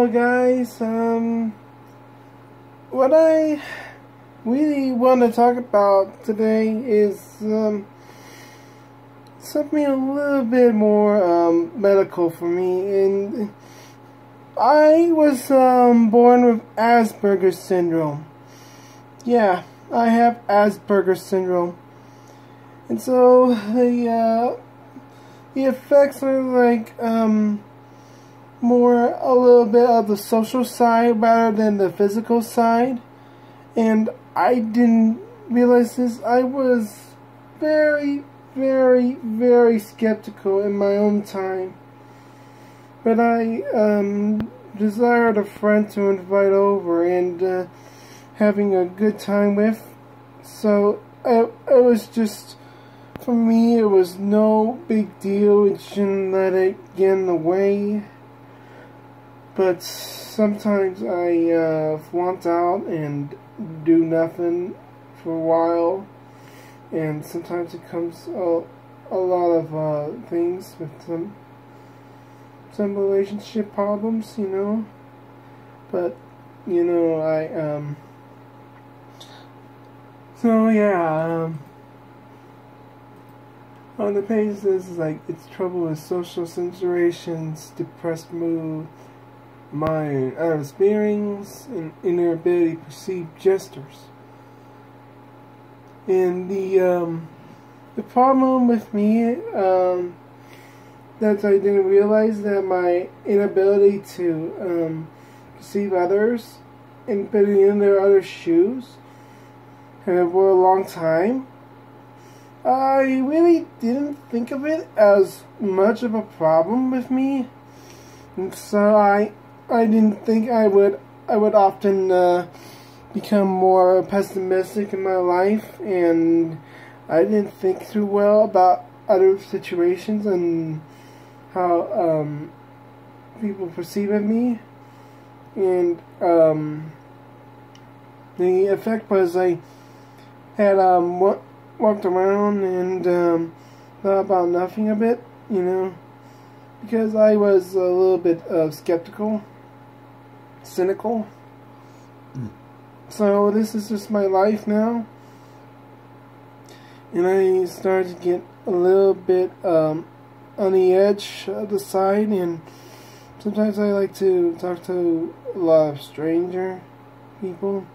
So guys, what I really want to talk about today is something a little bit more medical for me. And I was born with Aspergers Syndrome. Yeah, I have Aspergers Syndrome. And so the effects are like more a little bit of the social side rather than the physical side. And I didn't realize this. I was very, very, very skeptical in my own time. But I desired a friend to invite over and having a good time with. So it was just, for me, it was no big deal. It shouldn't let it get in the way. But sometimes I flaunt out and do nothing for a while. And sometimes it comes a lot of things with some relationship problems, you know. But, you know, so yeah, on the page this is like, it's trouble with social situations, depressed mood, mind out of bearings, and inability to perceive gestures. And the problem with me that I didn't realize that my inability to perceive others and putting in their other shoes for a long time. I really didn't think of it as much of a problem with me, and so I didn't think I would often become more pessimistic in my life, and I didn't think too well about other situations and how people perceive of me. And the effect was I had walked around and thought about nothing a bit, you know, because I was a little bit skeptical, cynical. So this is just my life now, and I started to get a little bit on the edge of the side, and sometimes I like to talk to a lot of stranger people.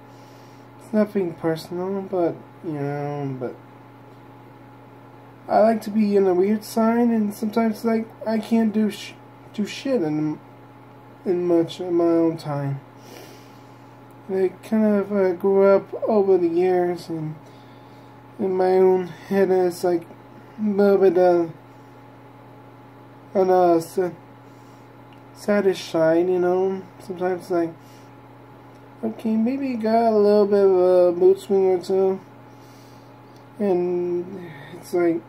It's nothing personal, but you know, but I like to be in the weird side, and sometimes like I can't do shit in much of my own time. I kind of grew up over the years, and in my own head it's like a little bit on a saddish side, you know. Sometimes like, okay, maybe you got a little bit of a mood swing or two, and it's like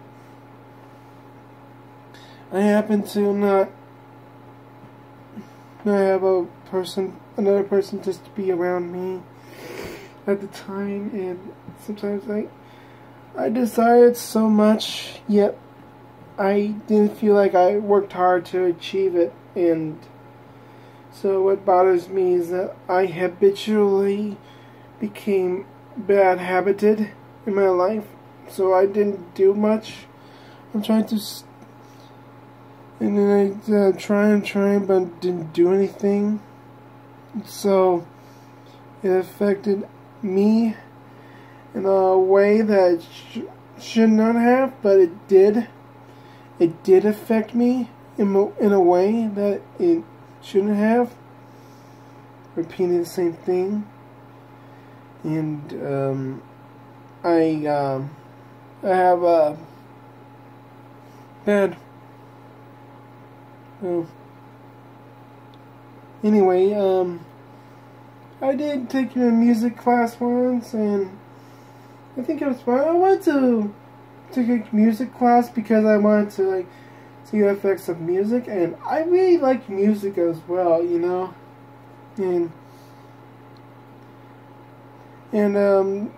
I happen to not have another person just to be around me at the time, and sometimes I desired so much, yet I didn't feel like I worked hard to achieve it. And so what bothers me is that I habitually became bad habited in my life, so I didn't do much. I'm trying to and then I try, but didn't do anything. So it affected me in a way that it should not have, but it did. It did affect me in a way that it shouldn't have. Repeating the same thing, and I have a bad. Anyway, I did take a music class once, and I think it was fun. I wanted to take a music class because I wanted to like see the effects of music, and I really like music as well, you know. And the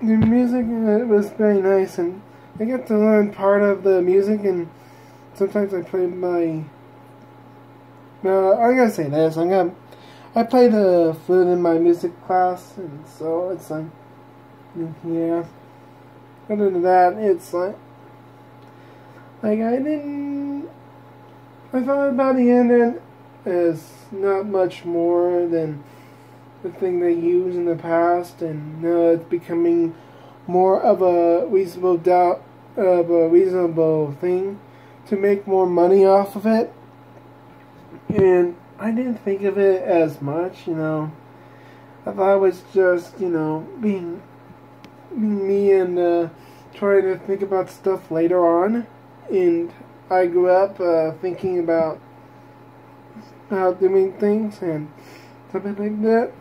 music was very nice, and I got to learn part of the music, and sometimes I play my I'm gonna say this. I play the flute in my music class, and so it's like, yeah. Other than that, it's like I thought about the internet as not much more than the thing they used in the past, and now it's becoming more of a reasonable thing to make more money off of it. And I didn't think of it as much, I thought it was just, being me and trying to think about stuff later on. And I grew up thinking about doing things and something like that.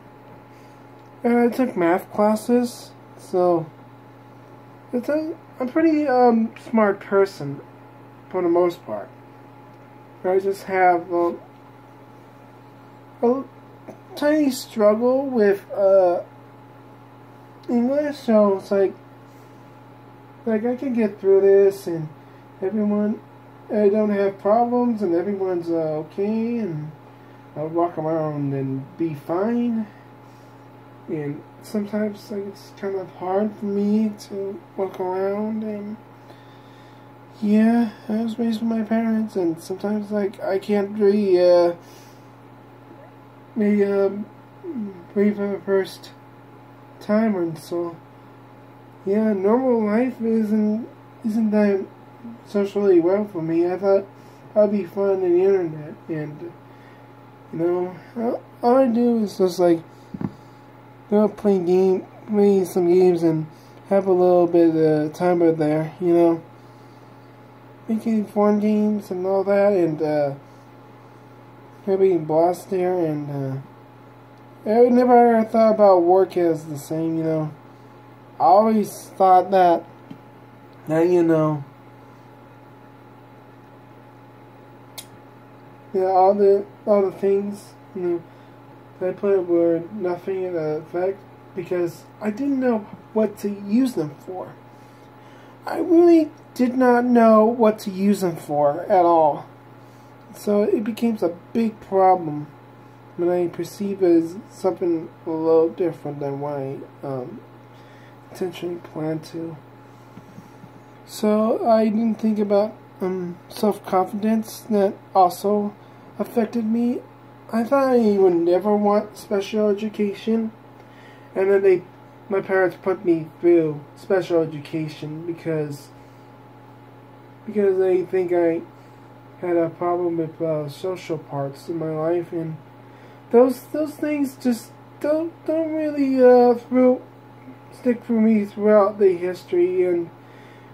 And I took math classes, so I'm a pretty smart person for the most part. I just have a tiny struggle with English, so it's like I can get through this, and I don't have problems, and everyone's okay, and I'll walk around and be fine. And sometimes it's kind of hard for me to walk around, and yeah, I was raised with my parents, and sometimes I can't really breathe for the first time, and so yeah, normal life isn't that socially well for me. I thought I'd be fun on the internet, and all I do is just play some games and have a little bit of time out there, making fun games and all that, and having blast there, and I never thought about work as the same, I always thought that all the things, that I put were nothing in effect, because I didn't know what to use them for. I really did not know what to use them for at all. So it becomes a big problem when I perceive it as something a little different than what I intentionally planned to. So I didn't think about self-confidence that also affected me. I thought I would never want special education, and then my parents put me through special education because they think I had a problem with social parts in my life, and those things just don't really stick for me throughout the history, and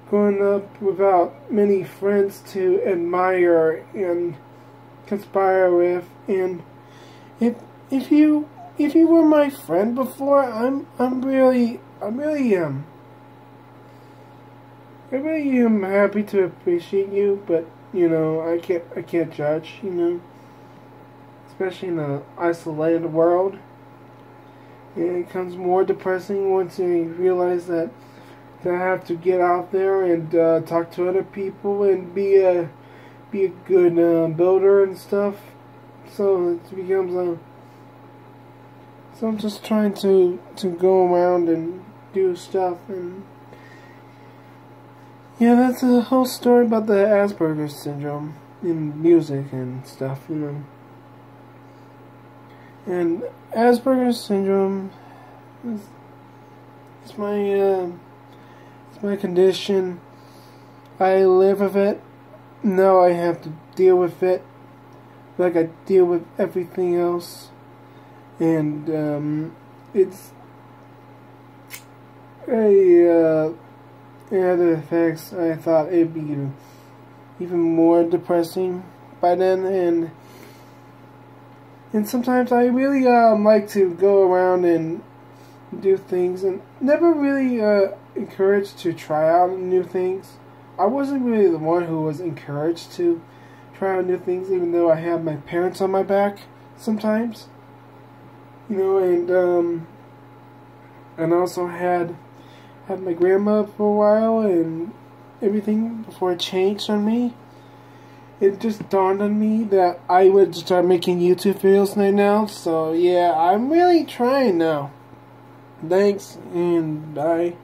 growing up without many friends to admire and conspire with. And if you were my friend before, I really am happy to appreciate you, but I can't judge, especially in an isolated world. And it becomes more depressing once you realize that I have to get out there and talk to other people and be a good builder and stuff. So it becomes so I'm just trying to go around and do stuff, and yeah, that's a whole story about the Aspergers Syndrome in music and stuff, And Aspergers Syndrome is my condition. I live with it. Now I have to deal with it like I deal with everything else. And it's in other effects, I thought it'd be even more depressing by then, and sometimes I really like to go around and do things, and never really encouraged to try out new things. I wasn't really the one who was encouraged to try out new things, even though I had my parents on my back sometimes, and also had my grandma for a while and everything before it changed on me. it just dawned on me that I would start making YouTube videos right now. So yeah, I'm really trying now. Thanks and bye.